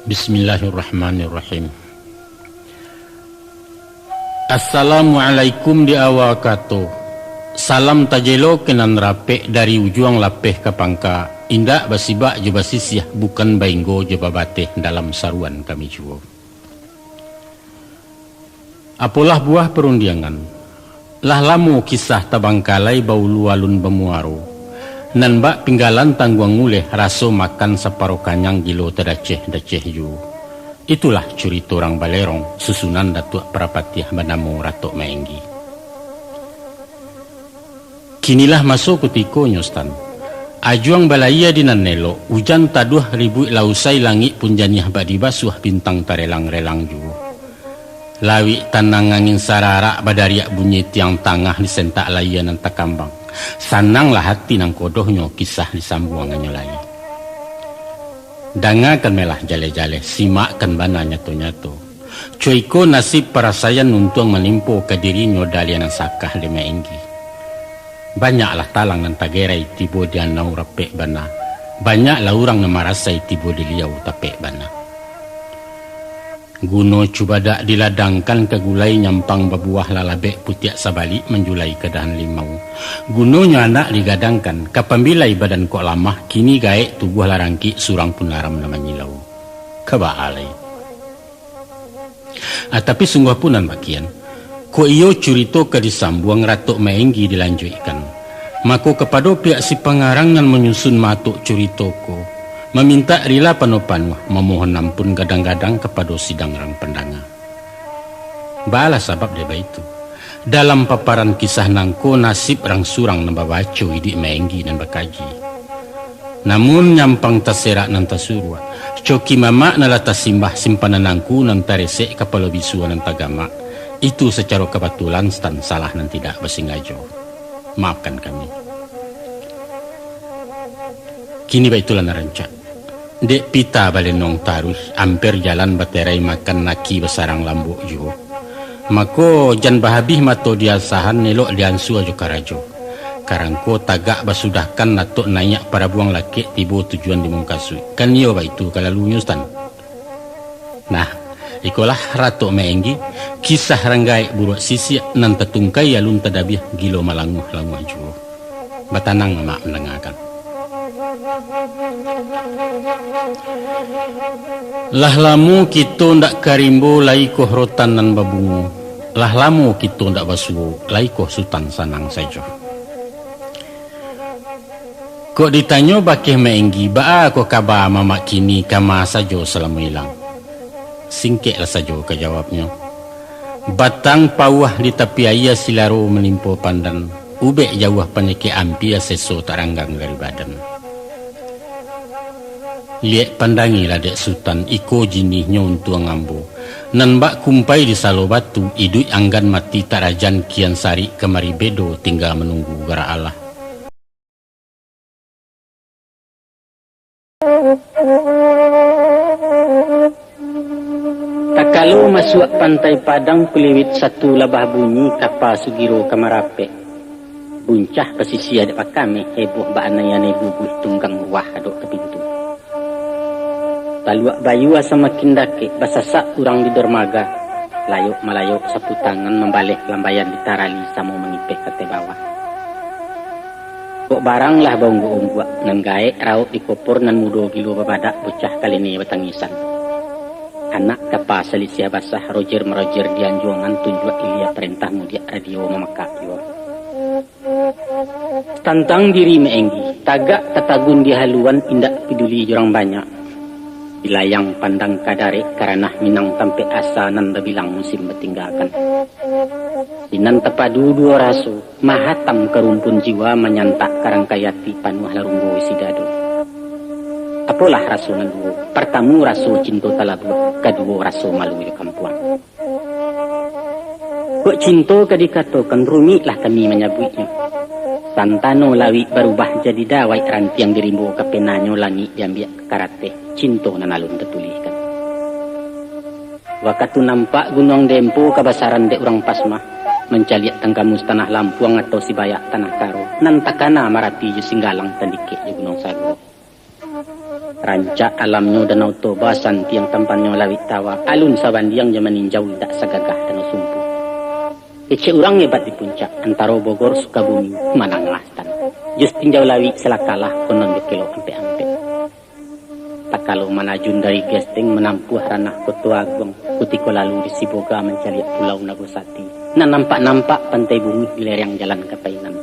Bismillahirrahmanirrahim. Assalamualaikum di awal kato. Salam tajelo kenan rape dari ujung lapeh ke pangka. Indak basibak je basisiah bukan bainggo je babateh dalam saruan kami juo. Apalah buah perundiangan. Lah lamu kisah tabangkalai baulu alun bemuaro. Nan bak pinggalan tangguang nguleh raso makan separuh kanyang gilo terdaceh-daceh yu. Itulah cerita orang Balerong susunan Datuk Prapatiah Banamu Ratok Maenggi. Kinilah masuk kutiko nyostan. Ajuang balaya di nanelo hujan taduh ribu lausai langit pun janiah badi basuh bintang tarelang-relang ju. Lawi tanang angin sararak badariak bunyi tiang tangah di sentak layanan takambang. Sananglah hati nang kodohnya kisah disambungannya lagi. Dangakan melah jale-jale, simakkan bana nyato-nyato. Cuiko nasib parasayan untung menimpo ke dirinya dalianan sakah di Maenggi. Banyaklah talang dan tagerai tibo dia nau rapek bana. Banyaklah orang yang marasai tibo di liau tapek bana. Guno cubadak diladangkan ke gulai nyampang babuah lalabek putiak sabalik menjulai kedahan limau. Gunonya anak digadangkan kapambilai badan kok lamah kini gaek tubuh larangki surang pun laram nama nyilau. Kebaalai. Tapi sungguh punan makian. Ko iyo curito ke disambuang Ratok Maenggi dilanjutkan. Mako kepada pihak si pengarang yang menyusun matuk curito ko. Meminta rila panopan memohon ampun gadang-gadang kepada sidang rang pendanga. Bala sabab dia itu. Dalam paparan kisah nangko nasib rang surang nambah baco idik Maenggi dan bakaji. Namun nyampang taserak nan tasurwa. Coki mama nala tasimbah simpanan nangku nan taresek kapalo bisuan nan tagama. Itu secara kebetulan stan salah nan tidak bersengaja. Maafkan kami. Kini baitulah narancak. Dek pita balenong taruh hampir jalan baterai makan naki besarang lambuk jo. Mako jan bahabih mato diasahan nelok diansu ajo karajo. Karangko tagak basudahkan natok nayak para buang laki tibo tujuan di mungkasu. Kan yo baitu kalalunya stan. Nah, ikolah Ratok Maenggi kisah ranggai buruak sisi nan tetungkai alun tadabiah gilo malanguh-languh jo. Batanang mak mendengarkan. Lah lamu kita ndak karimbo lai koh rotan nan babungu. Lah lamu kita ndak basuo lai koh sutan sanang saja. Kok ditanya bakeh Maenggi ba ko kabar mama kini kama saja selama hilang. Singkeklah saja ke jawabnya. Batang pawah di tepi air silaro menimpo pandan. Ubek jauh penyakit ampi seso taranggang dari badan. Lihat pandangilah dek sultan iko jinihnya untuk ngambo. Nan bak kumpai di salo batu idui anggan mati tarajan kian sari kemari bedo tinggal menunggu gara Allah. Tak kalau masuk pantai Padang Kuliwit satu labah bunyi kapal Sugiro Kamarape. Buncah pesisi ada pakame heboh baanayane bubuh tunggang wah adok ke pintu. Taluak bayu asa makin dake basasak urang di dermaga. Layok malayok sapu tangan membalik lambayan di tarali samo mengipeh kate bawah. Kok barang lah bonggo ombuak nan gaek rauk di kopor nan mudo gilo babadak bocah kali ini batangisan. Anak kapa selisia basah Roger meroger dianjuangan tunjuk ilia perintah mudia radio memakak yo. Tantang diri Maenggi tagak ketagun di haluan indak peduli jurang banyak. Dilayang pandang kadare karena minang tampe asa nan bilang musim bertinggalkan. Dinan tepadu dua rasu mahatam kerumpun jiwa menyantak karangkayati panuh larunggo sidado. Apalah rasu nan duo? Pertamu rasu cinta talabu, kedua rasu malu di kampuan. Kok cinta kadikatokan rumitlah kami menyebutnya. Santano lawi berubah jadi dawai rantiang dirimbo ke penanyo langit diambil ke karate. Cinta nan alun tertuliskan. Waktu nampak gunung Dempo kabasaran dek orang pasmah mencaliak tangkamus tanah Lampuang atau Sibayak tanah Karo nan takana marapi ju singgalang tandike ju gunung Sagu. Rancak alamnya Danau Toba santi yang tampannya lawit tawa alun sabandiang yang meninjau tak sagagah danau sumpu. Ece orang hebat di puncak antara Bogor Sukabumi mananglah tan. Just tinjau lawit selakalah konon dekelo ampe-ampe. Tak kalau manajun dari Gesteng menampuh ranah Koto Agung kutiko lalu di Siboga mencaliak pulau Nagosati na nampak-nampak pantai bumi di lereng jalan Kapainan.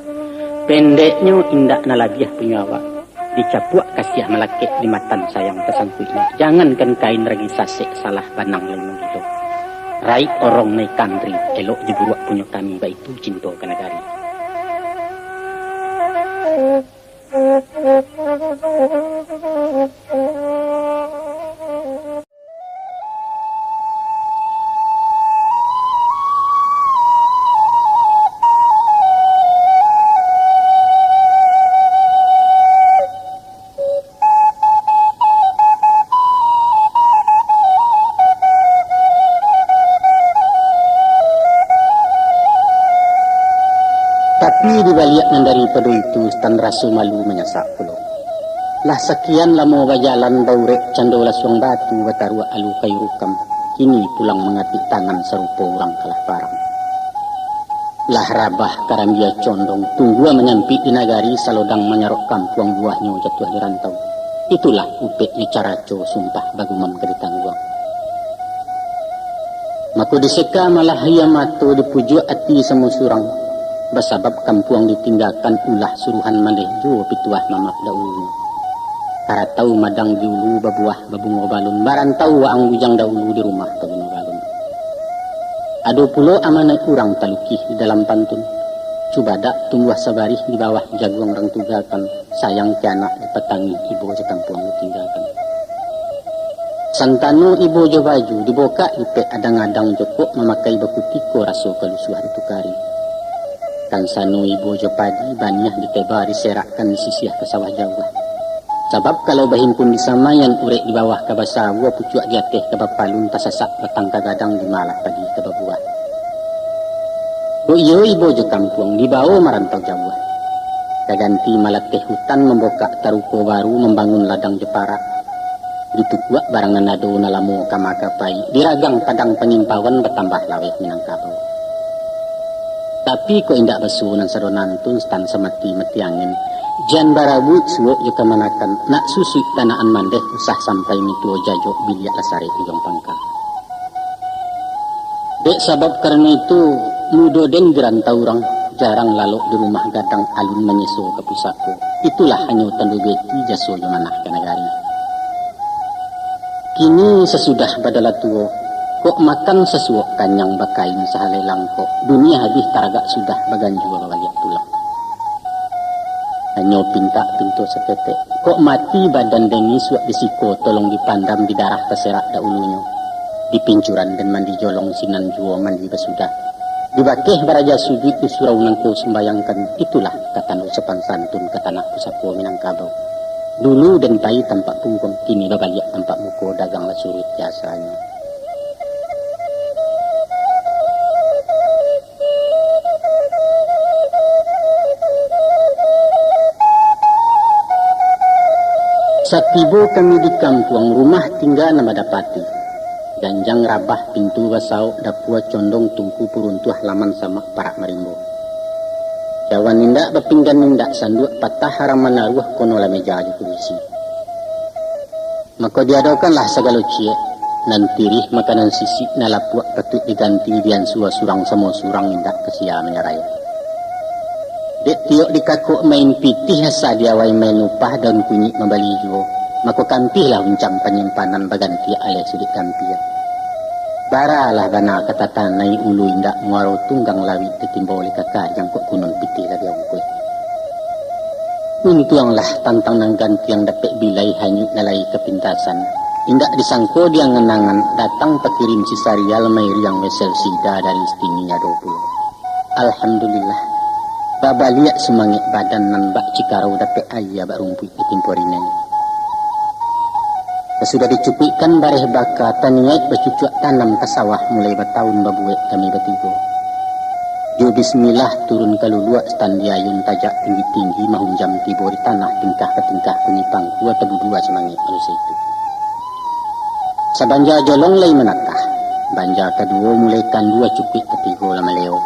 Pendeknya indak nalabiah penyawa dicapuak kasiah melakik di matan sayang tersangkuinya. Jangankan kain ragi sasek salah banang lemong itu. Raik orang naik kandri elok jeburuak punya kami baitu cinta ke negari. Tapi dibalik daripada itu stan rasu malu menyasak pulau. Lah sekian lama bajalan baurek candola suang batu batarua alu kayu rukam. Kini pulang mengatik tangan serupa orang kalah parang. Lah rabah karambia condong tunggu menyampi di nagari salodang menyarok kampung buahnya jatuh di rantau. Itulah upek licaraco sumpah bagumam keditangguang. Maka diseka malah hiamatu dipujuk ati semusurang. Basabab kampung ditinggalkan ulah suruhan malih jo pituah mamak dahulu. Karatau madang diulu babuah babungo balun barantau waang bujang dahulu di rumah babungo balun. Ado pulo amanai kurang talukih di dalam pantun. Cubadak tumbuh sabarih di bawah jaguang rang tugakan sayang ke anak dipetangi ibu je kampung ditinggalkan. Santanu ibu jo baju diboka ipek adang-adang jokok memakai bakutiko raso kelusuhan tukari. Kansano ibu jo padi banyak ditebari serakkan di sisiah ke sawah jauh. Sebab kalau bahimpun di samayan urek di bawah kabasawa pucuak di ateh kabapalun tasasak batang kagadang di malah padi kababuah. Do iyo ibu jo kampung di bawah marantau jauh. Kaganti malateh hutan membuka taruko baru membangun ladang jepara. Ditukuak barangan nado nalamu kamakapai diragang padang pengimpawan bertambah laweh minangkabau. Tapi kok indak basu nan sadonantun stan semati mati angin. Jan barabu suok juga manakan nak susui tanaan mandeh usah sampai mituo jajo biliak lasare ujong pangkal. Dek sabab karena itu mudo den gerantau orang jarang lalu di rumah gadang alun menyeso ke pusako. Itulah hanya tandu beti jaso manah ke negari. Kini sesudah badala tuo kok makan sesuok kanyang bakain sahalai langkok. Dunia habis taragak sudah baganju bawaliak tulang. Hanya pinta pintu seketek. Kok mati badan dengi suak disiko tolong dipandam di darah terserak daulunya. Di pincuran dan mandi jolong sinan juo mandi basudah. Dibakeh baraja sujud di surau nangko sembayangkan. Itulah kata sepan santun ke tanah pusako Minangkabau. Dulu dan pai tampak punggung. Kini babaliak tampak muko dagang lasurut biasanya. Satibo kami di kampung rumah tinggal nama dapati. Janjang rabah pintu basau dapua condong tungku puruntuh halaman sama parak marimbo. Jawan nindak bapinggan nindak sanduk patah haram menaruh kono la meja di kursi. Maka diadakanlah segala cie nantirih makanan sisi nalapuak patut diganti dian sua surang semua surang nindak kesia menyaraya. Dek tiok dikakuk main pitih asa diawai main upah daun kunyit membali juo. Maka kampihlah uncang penyimpanan baganti alih sudik kampih. Baralah bana kata tanai ulu indak muaro tunggang lawi ditimbau oleh kakak yang kok kunon pitih lagi ongkoi. Untuanglah tantang nang ganti yang dapat bilai hanyut nalai kepintasan. Indak disangko dia ngenangan datang pekirim si sarial mairi yang wesel sida dari istininya 20. Alhamdulillah. Babaliak semangit badan nan bak cikarau dapat ayah bak rumput di timporinanya. Sudah dicupikkan bareh bak maka taniai bercucuk tanam ke sawah mulai bertahun berbuat kami bertiga. Jo bismillah turun kaluluak standi ayun tajak tinggi-tinggi mahunjam tiba di tanah tingkah ke tingkah penyipang dua tebu dua semangat manusia itu. Sabanja jolong lay menakah. Banja kedua mulaikan dua cukik ketiga lama leo.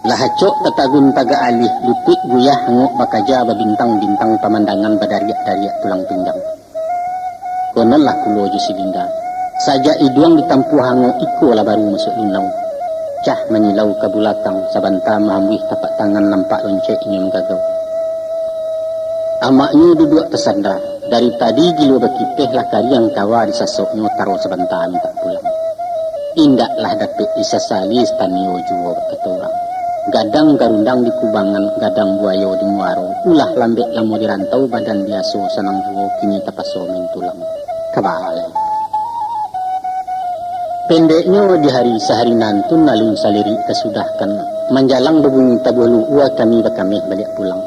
Lahacok tetagun taga alih lutut guyah hanguk bakaja babintang-bintang pemandangan badariak-dariak tulang pinggang. Kononlah kulo jo silinda. Saja iduang ditampu hanguk iko lah baru masuk lunau. Cah menyilau ke bulakang sabanta mahamwih tapak tangan nampak lonceknya menggagau. Amaknya duduk tersandar. Dari tadi gilo berkipeh lah kariang kawa disasoknya taruh sebentar minta pulang. Indaklah dapat disasali stanio juo kata orang. Gadang garundang di kubangan, gadang buayo di muaro. Ulah lambek lamo dirantau badan biaso sanang juo kini tapaso main tulang. Kabalai. Pendeknya di hari sehari nantun nalun saliri kesudahkan. Menjalang berbunyi tabuh ua kami berkamih balik pulang.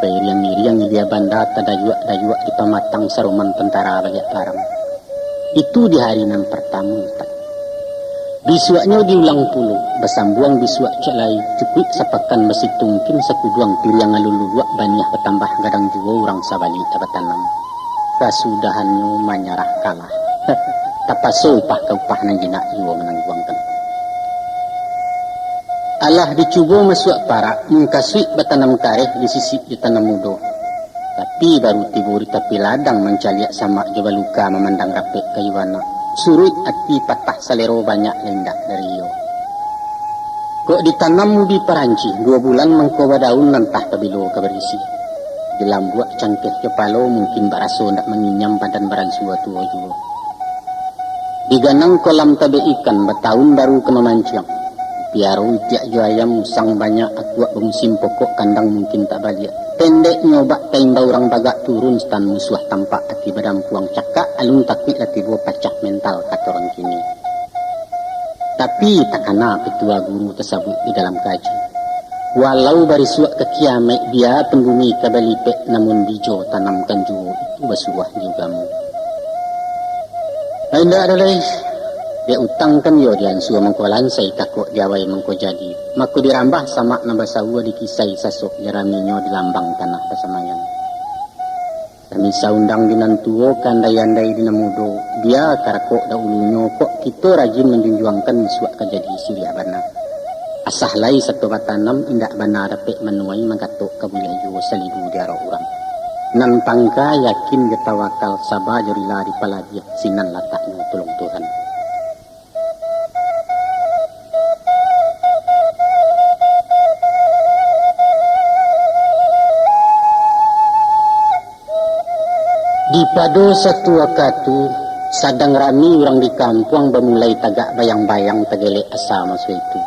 Bayriang-miriang dia banda tadayuak-dayuak di pematang saruman tentara bagiak parang. Itu di hari nan pertama. Bisuaknya diulang puluh, bersambuang bisuak celai, cukup sepakan besi tungkin sekuduang piliang aluluak banyak bertambah gadang juo orang sabali tabatanam. Kasudahannya menyerah kalah. Tapaso upah ke upah nang jinak juo menangguangkan. Allah dicuba masuk parak, mengkasih bertanam kareh di sisi di tanam mudo. Tapi baru tibur tapi ladang mencaliak sama jaba luka memandang rapek kayuana. Surut hati patah salero banyak lendak dari yo. Kok ditanam di Peranci 2 bulan mengkoba daun nantah kabilo kabarisi. Dalam buat cangkeh kepalo mungkin baraso ndak menginyam badan baran suatu ojo. Diganang kolam tabe ikan bertahun baru ke memancing. Piaro tiak jo ayam musang banyak akuak bermusim pokok kandang mungkin tak balik. Pendek nyobak tembak orang bagak turun stan musuh tampak hati badan puang cakak alung takut lati buah pacah mental kata orang kini. Tapi tak kena petua guru tersebut di dalam kaji. Walau barisuak ke kiamat dia pendumi kabalipek namun bijo tanamkan juo itu basuah juga mu. Tidak ada lagi. Dia utangkan yo dia ansua mengko lansai takut jawai mengko jadi. Maka dirambah sama nambah sawa dikisai sasok jaraminyo di lambang tanah pasamayan. Kami saundang dinantuo kandai-andai dinamudo. Dia karakok da ulunyo kok kita rajin menjunjuangkan suak kejadi Syria bana. Asah lai satu batanam indak bana dapet menuai mengkatok kabulai juo salibu diaro orang. Nan pangka yakin getawakal sabah jorila di paladia sinan lataknya tolong Tuhan. Di pado satu waktu sadang rami orang di kampung bermulai tagak bayang-bayang tegelek asa masa itu.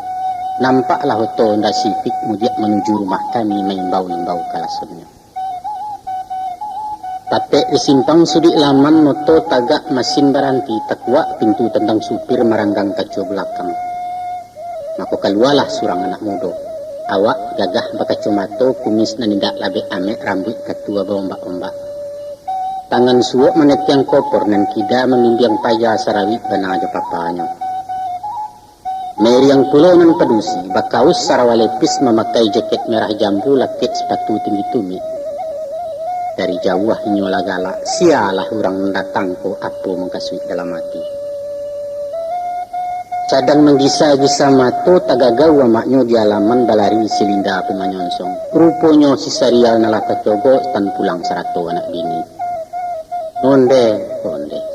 Nampaklah hoto nda sipik mudiak menuju rumah kami mengimbau-imbau kalasunnya. Tapi di simpang sudik laman noto tagak mesin baranti takwa pintu tentang supir meranggang kaca belakang. Maka keluarlah surang anak muda. Awak gagah bakacumato kumis nandak labek amek rambut ketua berombak-ombak. Tangan suok menetiang kopor dan kida memimpiang payah sarawit bana aja papanya. Meriang pulau nan pedusi, bakaus sarawalepis memakai jaket merah jambu lakit sepatu tinggi tumit. Dari jauh hinyola galak, sialah orang datang ko apa mengkasui dalam hati. Cadang menggisa-gisa mato tagagau amaknya di halaman balari silinda pemanyonsong. Ruponya si Sarial nalata cogo tan pulang serato anak bini. Onde,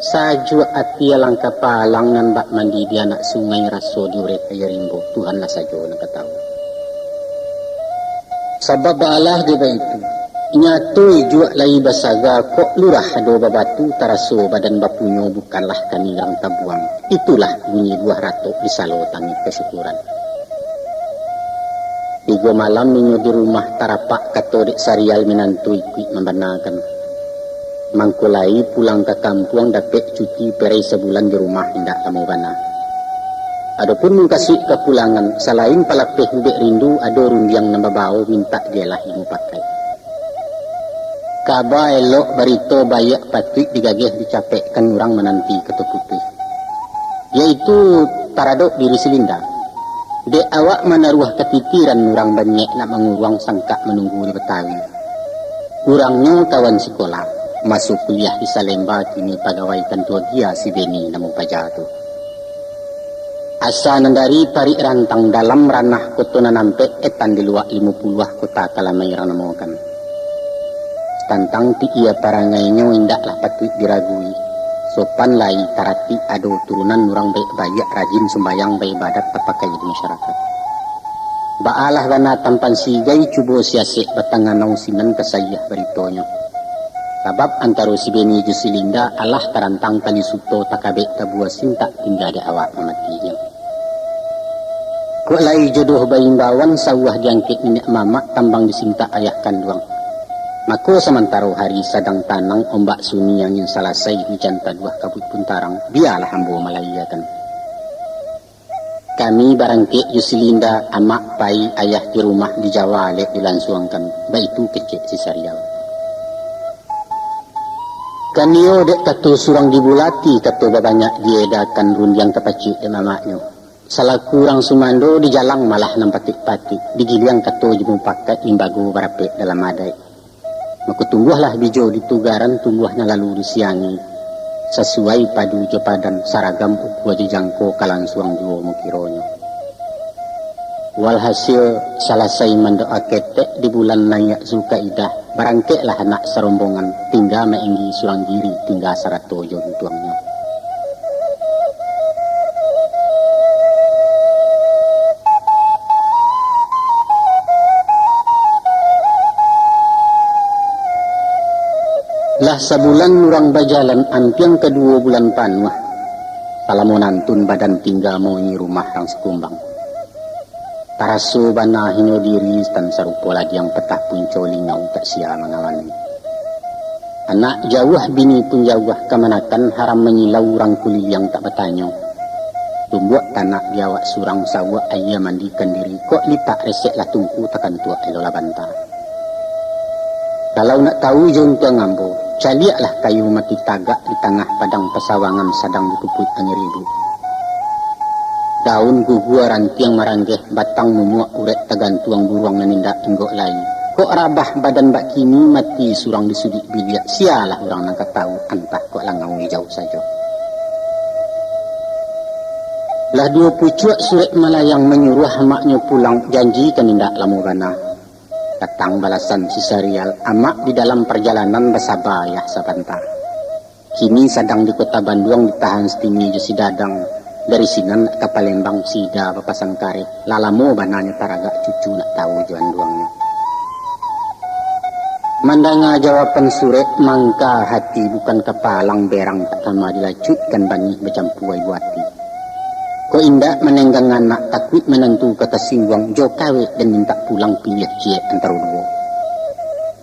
saju ati langka palang nan bak mandi di anak sungai raso diurek kaya rimbo. Tuhanlah saja nak tahu. Sabab Allah dia itu. Nyatoi juak lai basaga kok lurah ado babatu taraso badan bapunyo bukanlah kami yang tabuang. Itulah bunyi 200 di salo tangit kesyukuran. 3 malam minyo di rumah tarapak katodik Sarial menantui kui membenarkan. Mangkulai pulang ke kampung dapat cuti perai sebulan di rumah hendak lama bana. Adapun mengkasih kepulangan selain palapeh hubek rindu ada rundiang nambah bau minta dia lah imu pakai. Kaba elok barito bayak patrik digagih dicapekkan orang menanti ketu putih. Yaitu taradok diri silinda. De awak menaruh ketitiran orang banyak nak menguruang sangka menunggu di Betawi. Urangnya kawan sekolah, masuk kuliah di Salemba kini pegawai kantor dia si Beni namun pajatu. Asa nandari tarik rantang dalam ranah kotona nampe etan di luar 50 kota kalamairan namokan. Tantang ti ia parangainya indaklah patut diragui. Sopan lai tarati ado turunan orang baik bayak rajin sembayang baik badat papakai di masyarakat. Baalah gana tampan sigai cubo siasik batangan nausinan kesayah beritonya. Sebab antara si Beni ju silinda alah tarantang tali suto takabek tabua sinta tinggal di awak mematinya. Kok lai jodoh baimbawan sawah diangkit minyak mamak tambang disinta ayah kanduang. Mako sementara hari sadang tanang ombak suni yang salasai hujan taduah kabut puntarang, biarlah hambo malayakan. Kami barangke Yusilinda amak pai ayah di rumah di Jawa lek dilansuangkan, baitu kecek si Sarial. Kanio dek katu surang dibulati katu babanyak diedakan rundiang kepacik de mamaknya. Salah kurang sumando di jalang malah nampatik-patik, digiliang katu jemumpakat imbago barapek dalam adai. Maka tumbuhlah bijo di tugaran, tumbuhnya lalu disiangi. Sesuai padu jopadan saragam ukwa dijangko kalansuang duo mukironyo. Walhasil salasai mendoa ketek di bulan nayak Zulkaidah, barangke lah anak serombongan, tinggal mainggi surang diri, tinggal saratojo tuangnya. Lah sebulan nurang bajalan ampiang kedua bulan panuah. Kalau nantun badan tinggal mau nyi rumah yang sekumbang. Taraso bana hinyo diri tan sarupo lagi yang petah punco lingau tak sia mengawani. Anak jauh bini pun jauh kemanakan haram menyilau orang kulit yang tak bertanya. Tumbuh tanah biawak surang sawah ayah mandikan diri kok litak resek lah tungku takkan tua elola bantah. Kalau nak tahu jonto ngambo, caliaklah kayu mati tagak di tengah padang pesawangan sadang dikuput angin ribu. Daun gugua rantiang maranggeh batang mumuak urek tagantuang buruang nanindak inggok lain. Kok rabah badan bak kini mati surang disudik biliak, sialah orang nak tahu antah kok langau jauh saja. Lah dua pucuak surat malayang menyuruh maknya pulang janji kanindak lamugana. Datang balasan si Sarial, amak di dalam perjalanan bersabayah sabantah. Kini sedang di kota Bandung ditahan setinggi si Dadang. Dari sinan ke Palembang sida papasang kare. Lalamo bananya taragak cucu nak tahu juan duangnya. Mandanga jawaban suret mangka hati bukan kepalang berang tak sama dilacutkan bani bercampuai buati. Ko indah menenggang anak takut menentu kata singwang jo kawe dan minta pulang pilih cie antara dua.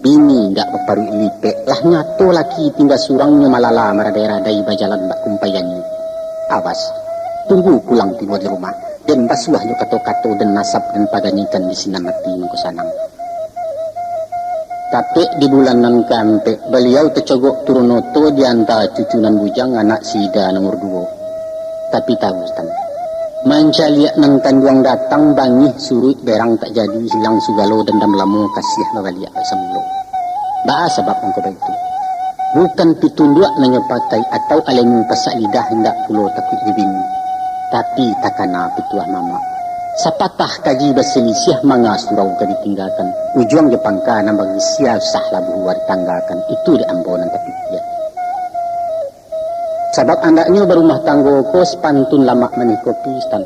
Bini ndak berparu ilipe lah nyato laki tinggal surangnya malala maradaerah dai bajalan bak kumpayannya. Awas, tunggu pulang tiba di rumah dan basuahnya kato-kato dan nasab dan paganikan di sinan mati mengkusanang. Tapi di bulanan kampe beliau tercogok turunoto di antara cucunan bujang anak sida nomor 2. Tapi tahu tan. Mancaliak nang tanduang datang bangih surut berang tak jadi hilang sugalo dendam lamu kasih babaliak semula. Ba sebab engkau begitu. Bukan pitunduk menyepakai atau alemu pasak lidah hendak pulo takut dibini. Tapi takana pituah mama. Sapatah kaji berselisih manga surau ke ditinggalkan. Ujung Jepangka na bagi sial sah labu war tanggakan. Itu di ambonan tapi ya. Sebab andaknya berumah tanggo ko sepantun lama menih kopi stan.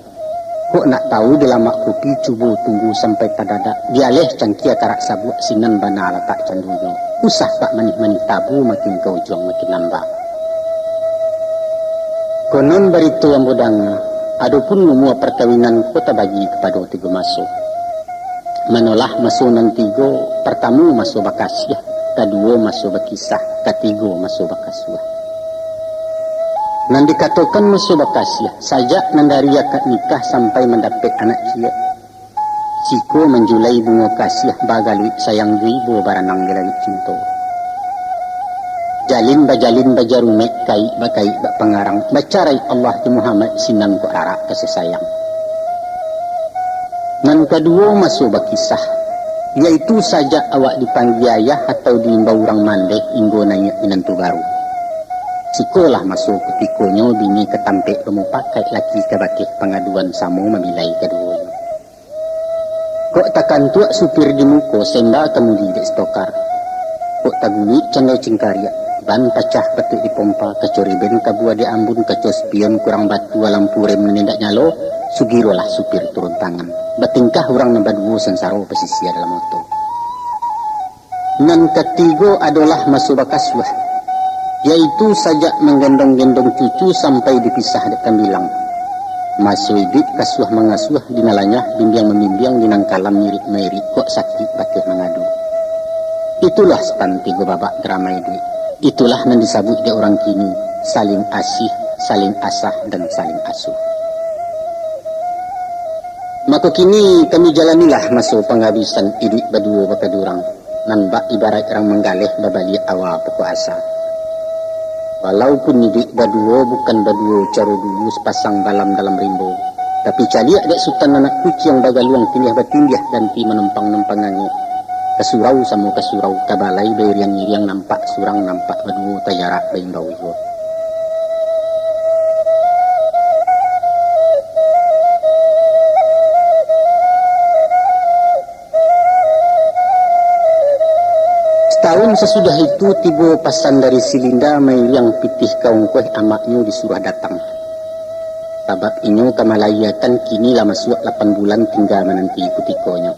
Kok nak tahu di lama kopi cubu tunggu sampai tadadak. Dialeh cangkia karak sabuk sinan bana letak candunya. Usah tak menih-menih tabu makin kau juang makin nambah. Konon beritu ambodanga. Adapun memua perkawinan kota bagi kepada tiga masuk. Manolah masuk nantigo pertama masuk bakasiah. Kedua masuk bakisah. Ketiga masuk bakasuah. Nan dikatakan masuk bakasiah sajak nandari akad nikah sampai mendapat anak cia. Siko menjulai bunga kasiah bagaluit sayang dui bo baranang gelalik cinta. jalin bajarumek kai pengarang bacarai Allah di Muhammad sinan ku ara kasih sayang. Nan kedua masuk bakisah, yaitu saja awak dipanggil ayah atau diimbau orang mandeh inggo nanya minantu baru. Sikolah masuk ketikonyo bini ketampek pakai laki kabakih pengaduan samo memilai kedua. Kok takkan tuak supir di muko senda kemudi dek stokar. Kok taguni candai cingkarya ban pecah petik di pompa kecuri ben kabua di ambun kecos spion kurang batu lampu rem menindak nyalo sugirolah supir turun tangan. Batingkah orang nambah sensaro pesisia dalam moto. Nan ketiga adalah masuk bakaswah, yaitu sajak menggendong-gendong cucu sampai dipisah dekan bilang. Masuk hidup kasuah mengasuh dinalanya bimbing-membimbing dinangkalam mirip-mirip kok sakit bakih mengadu. Itulah sepanti go babak drama hidup. Itulah yang disebut di orang kini saling asih, saling asah dan saling asuh. Maka kini kami jalanilah masuk penghabisan hidup berdua berkedurang. Nambak ibarat orang menggalih babalik awal pokok asa. Walaupun hidup berdua bukan berdua cara dulu sepasang balam dalam rimbo. Tapi caliak dek sultan anak kuci yang bagaluang pilih batindiah dan pi menempang-nempangannya. Kesurau sama kesurau kabalai bayar yang nampak surang nampak berdua tayarak bayin bau itu. Setahun sesudah itu tiba pasan dari Silinda yang pitih kaung kueh amaknya disuruh datang. Tabak inyo kamalayatan kini lama suak 8 bulan tinggal menanti ikutikonya.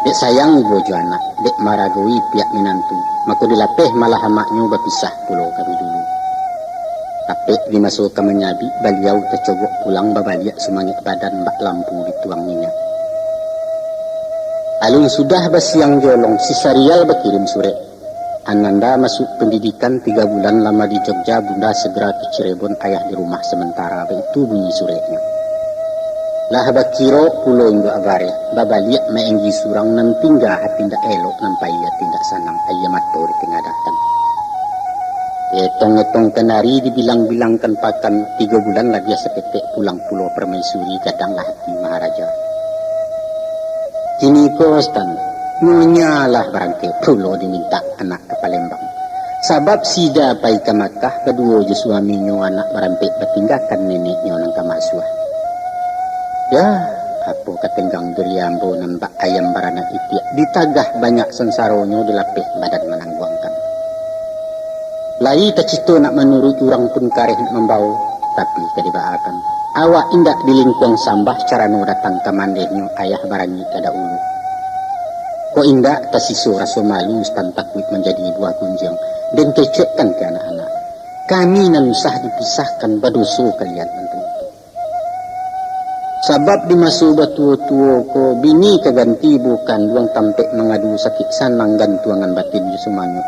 Dek sayang bojo anak, dek maragoi pihak minantu. Maka dilapeh malah amaknya berpisah pulau kami dulu. Tapi dimasuk ke menyabi, beliau tercogok pulang babaliak semangat badan bak lampu dituang minyak. Alun sudah basiang jolong, si Sarial berkirim surat. Ananda masuk pendidikan 3 bulan lama di Jogja, bunda segera ke Cirebon, ayah di rumah sementara. Itu bunyi suratnya. Lah bakiro pulo inggo abare, babaliak maenggi surang nan tinggal hati ndak elok nampai ya tindak sanang ayah matur tingadatan. Etong-etong kenari dibilang-bilangkan pakan 3 bulan lagi seketek pulang pulau permaisuri gadanglah hati Maharaja. Kini kostan, nyalah barangke pulau diminta anak ke Palembang. Sebab sida pai ke Makkah kedua je suaminya anak berampik bertinggalkan neneknya nang kamasuah. Ya, apa katenggang duriambo nambak ayam baranak itiak ditagah banyak sensaronyo dilapih badan menangguangkan. Lai tacito nak menurut orang pun kareh membau, tapi kedibaakan. Awak indak dilingkuang sambah carano datang ke mandehnya ayah barangi kada ulu. Kok indak tasiso rasa malu stan takwit menjadi buah kunjung dan kecekkan ke anak-anak. Kami nan usah dipisahkan badoso kalian nanti. Sebab di masa batu-tua ko bini keganti bukan duang tampek mengadu sakit sanang gantuangan batin jusumanyo.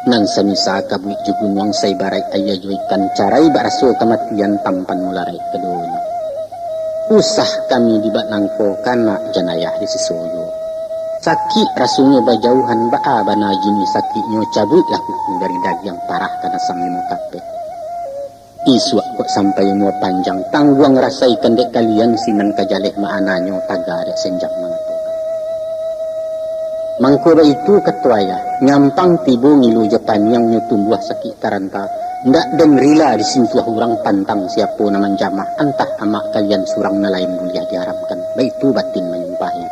Nan samisa kabuik jugunwang say barai ayah juikan carai baraso kematian tampan mularai keduanya. Usah kami dibat nangko kana janayah di sisoyo. Sakit rasunya bajauhan baa bana jini sakitnya cabutlah kuku dari daging parah karena sang limo kape. Iswak kok sampai mua panjang tangguang rasaikan dek kalian sinan kajaleh maananyo taga dek senjak mangko. Mangkura itu ketuaya nyampang tibo ngilu Jepang yang tumbuh sakit taranta ndak dan rila disintuah orang pantang siapa naman jamah antah amak kalian surang nalain mulia diharamkan baitu batin menyumpahi.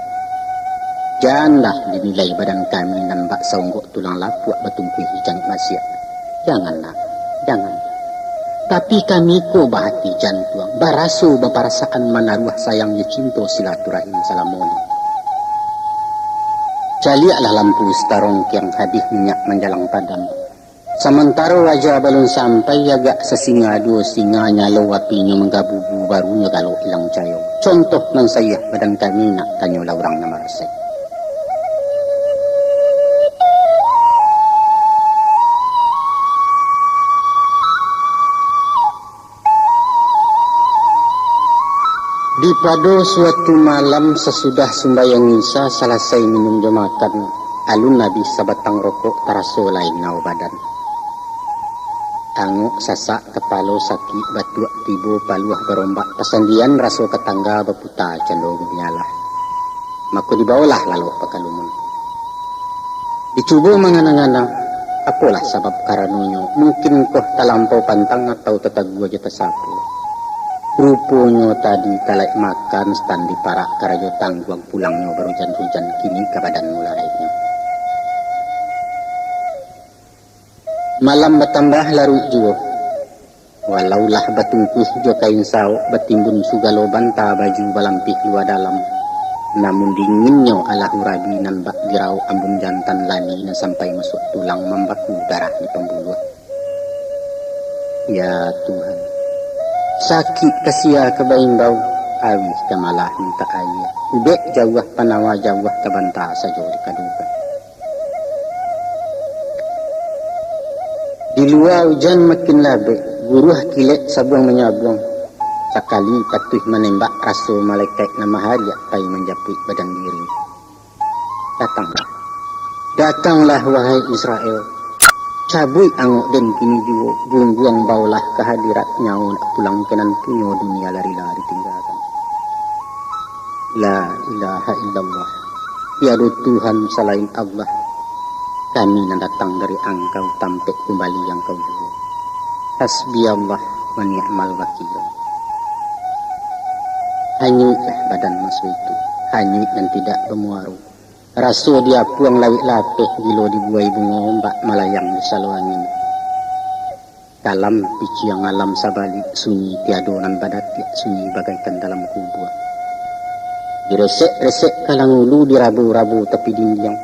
Janganlah dinilai badan kami nambak saunggok tulang lapuak batungkui hijang masyarakat. Janganlah, jangan. Tapi kami ko bahati jantuang baraso baparasaan manaruah sayang cinta silaturahim salamoni. Caliaklah lampu starong yang habis minyak menjalang padam. Sementara wajah balon sampai agak sesinga dua singa nyalo apinya menggabubu barunya kalau hilang cayo. Contoh nan saya badan kami nak tanya orang nama resep. Di pada suatu malam sesudah sembahyang isya selesai minum jemakan, alun Nabi sebatang rokok taraso lain ngau badan. Anguk sasak kepalo sakit batuak tibo paluah berombak pesandian raso ketangga beputa cando benyalah. Maka dibawalah lalu pakalumun. Dicuba menganang-anang, apalah sebab karanunyo. Mungkin koh talampau pantang atau tetagua jeta sapu. Rupunyo tadi kalai makan standi parak karayo tangguang pulangnya berujan-hujan kini ke badan mulainya. Malam bertambah larut jua. Walaulah batungkuh jo kain sao batimbun sugalo banta baju balampih luar dalam. Namun dinginnya ala hurabi nan bak dirau ambung jantan lani na sampai masuk tulang membaku darah di pembuluh. Ya Tuhan, sakit kesia kebaing bau awih kemalah minta ayah. Ubek jauh panawa jauh kebanta saja di kaduga. Di luar hujan makin labek, guruh kilek sabuang menyabuang. Sekali patuh menembak rasul malaikat nama hariak pai menjapit badan diri. Datanglah wahai Israel. Cabui angok dan kini juga buang-buang baulah kehadirat nyawa nak pulang kenan punyo dunia lari-lari tinggalkan. La ilaha illallah. Tiada Tuhan selain Allah. Kami yang datang dari engkau tampek kembali yang kau dulu. Hasbi Allah wa ni'mal wakil. Hanyutlah badan masu itu. Hanyut yang tidak bermuaru. Rasul dia puang lawik lapeh gilo dibuai bunga ombak malayang di salu angin. Dalam pici yang alam sabalik sunyi tiadonan badat sunyi bagaikan dalam kubur. Diresek-resek kalang ulu dirabu-rabu tepi dinding.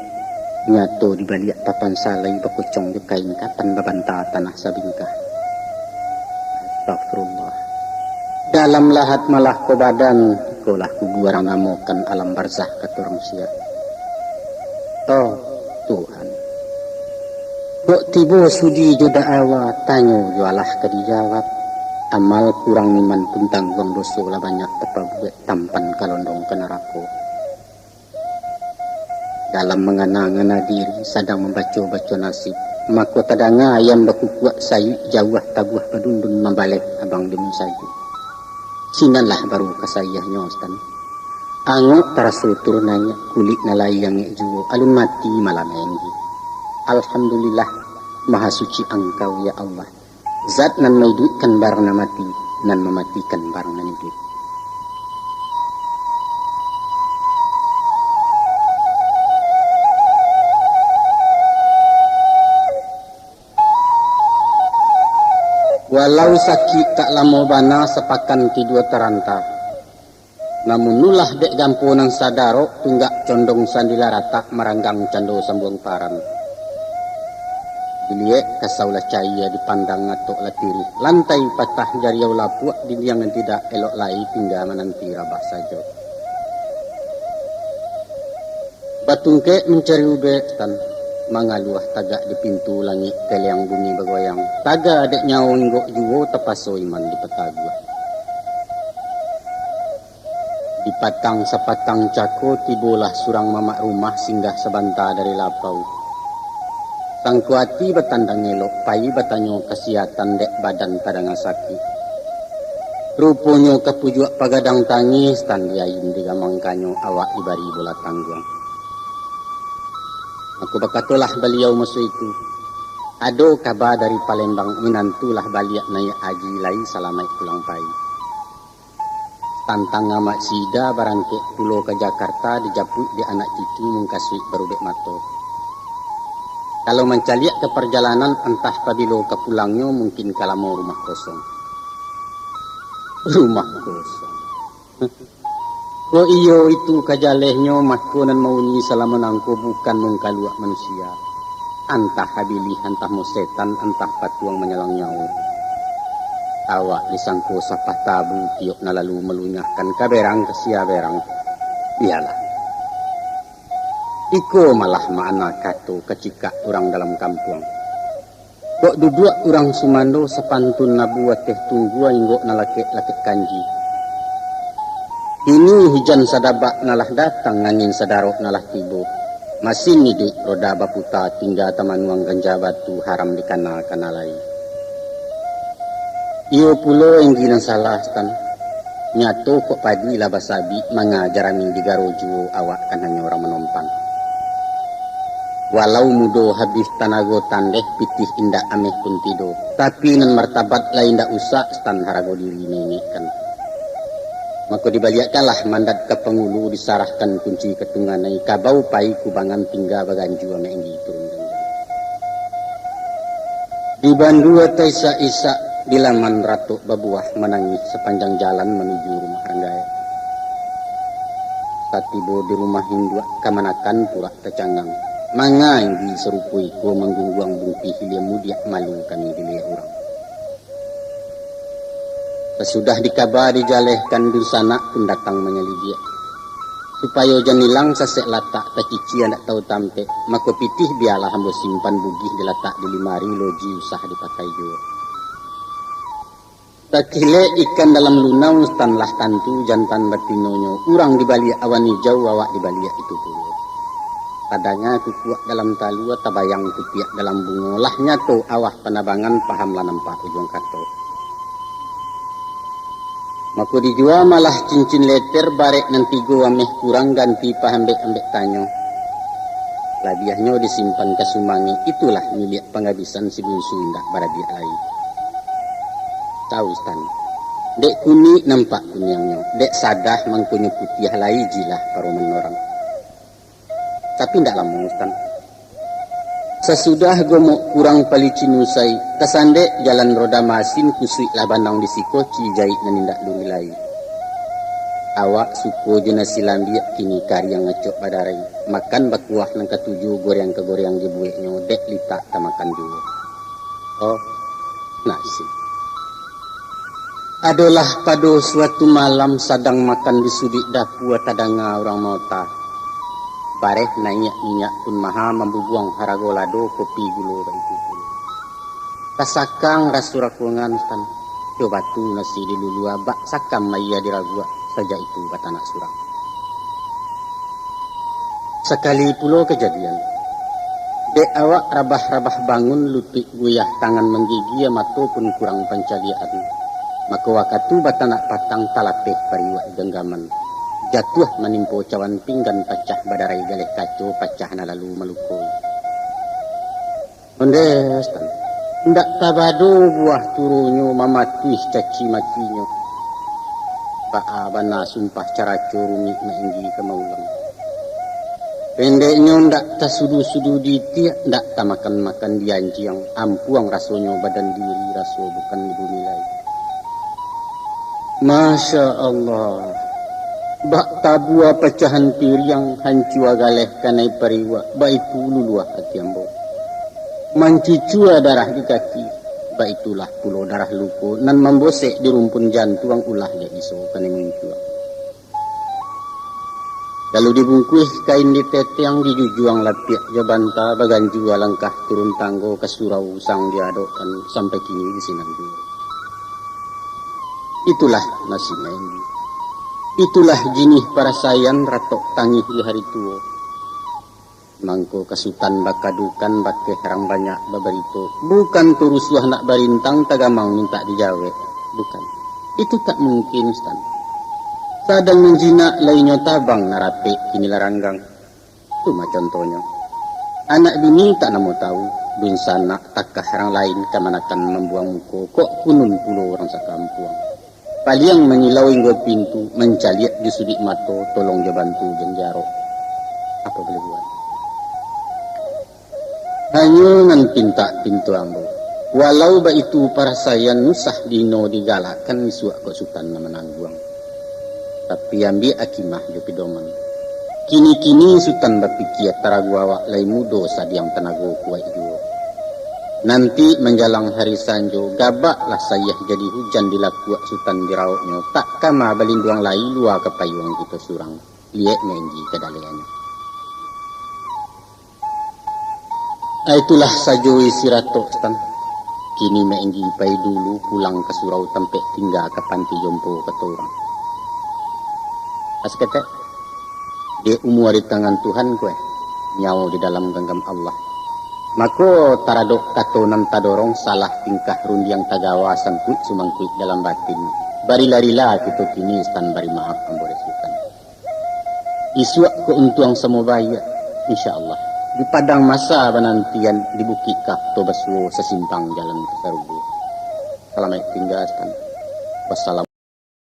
Nyato di balik papan salai berkucung di kain kapan babanta tanah sabingkah. Astagfirullah. Dalam lahat malah ko badan, kolah kubuarang amokan alam barzah katurang siap. Oh Tuhan, dok tibo sudi joda awa tanyo jualah ke dijawab. Amal kurang iman pun tanggung dosa lah banyak tepabuet tampan kalondong ke neraka. Dalam mengana-ngana diri sedang membaca-baca nasib. Maka tadanga ayam berkukuak sayu jauh tabuh pedundun membalik abang demi sayu. Sinanlah baru kasayahnya Ustaz. Angok terasul turunannya kulit nalai yang juo alun mati malam ini. Alhamdulillah maha suci engkau ya Allah. Zat nan mengidupkan barang mati nan mematikan barang hidup. Walau sakit tak lama bana sepakan tidua teranta. Namun nulah dek gampo nang sadaro tunggak condong sandila rata meranggang cando sambung paran. Biliek kasaulah cahaya dipandang ngatok latiri. Lantai patah jariau lapuak diliangan tidak elok lai tinggal menanti rabah saja. Batungke mencari ubek tan. Mangaluah tagak di pintu langit keliang bumi bergoyang. Taga adek nyawa inggok juwo tepaso iman di petagua. Di patang sepatang cako tibolah surang mamak rumah singgah sebanta dari lapau. Sang kuati bertandang elok pai bertanyo kesiatan dek badan kadang sakit. Rupunyo kepujuak pagadang tangis tan diayin digamangkanyo awak ibari bola tangguang. Aku berkatalah beliau masuk itu. Ado kabar dari Palembang minantulah baliak naik haji lai salamai pulang pai. Tantang amat sida barangkek pulau ke Jakarta dijapuk di anak cucu mengkasih berubek mato. Kalau mencaliak ke perjalanan entah pabilo ke pulangnya mungkin kalamo rumah kosong. Rumah kosong. Ko iyo itu kajalehnya makunan mauni selama nangko bukan mengkaluak manusia. Antah habilih, antah mo setan, antah patuang menyelang nyawa. Awak disangko sapah tabu tiok na lalu melunyahkan kaberang kesia berang. Iyalah. Iko malah makna kato kecikak orang dalam kampung. Kok duduk orang Sumando sepantun nabuat teh tunggu inggok na lakek kanji. Ini hujan sadabak nalah datang angin sadarok nalah tibo. Masih nidik roda baputa tinggal tamanuang ganja batu haram di kana-kana lai. Iyo pulo yang ginang salah stan. Nyato kok padi lah basabi mengajarami di garojo awak kan hanya orang menompang. Walau mudo habis tanago tandeh pitih indah ameh pun tido. Tapi nan martabat lain dak usah stan harago diri ini kan. Maka dibaliakanlah mandat ke pengulu disarahkan kunci ketunganai kabau pai kubangan tinggal baganju ame enggi turun dan di bandua taisa isa di laman ratu babuah menangis sepanjang jalan menuju rumah Ranggaya. Satibo di rumah hindua kamanakan pura tercangang. Manga yang diserupui ko menggungguang bungki hilia mudia malu kami dilihat orang. Sesudah dikabari jalehkan dursana pun datang menyelidik. Supaya janilang sasek latak tacici anak tahu tampe. Maka pitih biarlah hamba simpan bugih diletak di limari loji usah dipakai juga. Takile ikan dalam lunau stanlah tantu jantan batinonyo. Urang di balik awan hijau awak di balik itu pula. Padanya kukuak dalam talua tabayang kupiak dalam bunga. Lahnya to awah penabangan pahamlah nampak ujung kato. Maka dijual malah cincin leter barek nanti go ameh kurang ganti pahambek-ambek tanyo. Labiahnya disimpan ke sumangi. Itulah milik penghabisan si bungsu indah baradia lain. Tahu stan. Dek kuni nampak kunyangnya. Dek sadah mangkunyo putih lai jilah para menorang. Tapi ndak lama stan. Sesudah gomok kurang palicin usai, kesandek jalan roda masin kusui lah bandang di sikoci jahit nanindak lumilai. Awak suko jena silambia kini kari yang ngecok badarai. Makan bakuah nang ketujuh goreng ke goreng dibueknya dek litak tamakan juga. Oh, nasi. Adalah pada suatu malam sedang makan di sudik dapur tadanga orang mota. Bareh minyak pun maha membubuang haragolado kopi gulo itu pun. Kasakang rasurakungan stan. Coba tu nasi di lulu abak sakam maya diragua saja itu kata anak surang. Sekali pulau kejadian. Dek awak rabah-rabah bangun lutut guyah tangan menggigi mato pun kurang pencalian. Maka wakatu batanak patang talapeh pariwak genggaman. Jatuh menimpo cawan pinggan pecah badarai galeh kaco pecah na lalu melukoi. Ondes tan. Ndak tabado buah turunyo mamatuih caci makinyo. Paabana sumpah cara curumi na inggi kemaulang. Pendeknya ndak tasudu-sudu ditiak ndak tamakan-makan dianji yang ampuang rasonyo badan diri raso bukan ibu nilai. Masya Allah. Bak tabua pecahan piriang hancua galeh kanai periwa. Ba itu luluah hati ambo. Mancicua darah di kaki. Ba itulah pulau darah luko. Nan membosek di rumpun jantuang ulah dia iso kanai muncua. Lalu dibungkus kain di teteng dijujuang lapiak jabanta baganjua langkah turun tanggo ke surau sang diadokan sampai kini di Sinandur. Itulah nasibnya ini. Itulah jinih para sayan ratok tangih di hari tua. Mangko kesutan bakadukan bake herang banyak babarito. Bukan turusuah nak barintang tagamang minta dijawe. Bukan. Itu tak mungkin stan. Sadang menjinak lainnya tabang narape kini laranggang. Itu mah contohnya. Anak bini tak namo tahu. Bin sanak takkah herang lain kamanakan membuang muko. Kok kunun pulau orang sakampuang. Paliang menyilau hingga pintu, mencaliak di sudik mato, tolong dia bantu jenjaro. Apa boleh buat? Hanya ngan pinta pintu ambo. Walau ba itu para sayan nusah dino digalakkan suak kok sultan menangguang. Tapi ambil akimah jo pidoman. Kini-kini sultan berpikir taragu awak lai mudo sadiang tenago kuat juo. Nanti menjalang hari sanjo gabaklah sayah jadi hujan di lakuak sultan dirautnya tak kama balinduang lai luar ke payung kita surang liat mengi kedaliannya. Itulah sajo isi ratok stan. Kini mengi pai dulu pulang ke surau tempat tinggal ke panti jompo ketorang. Asketek dia umur di tangan Tuhan kue nyawa di dalam genggam Allah. Mako taradok katonan tadorong salah tingkah rundiang tagawa sangkuit sumangkuit dalam batin. Barila-rila kita kini stan bari maaf amboresikan. Isuak keuntuang semubaya insyaallah. Di padang masa penantian di bukit Kapto Baswo sesimpang jalan ke Sarubu. Selamat tinggal stan. Wassalam.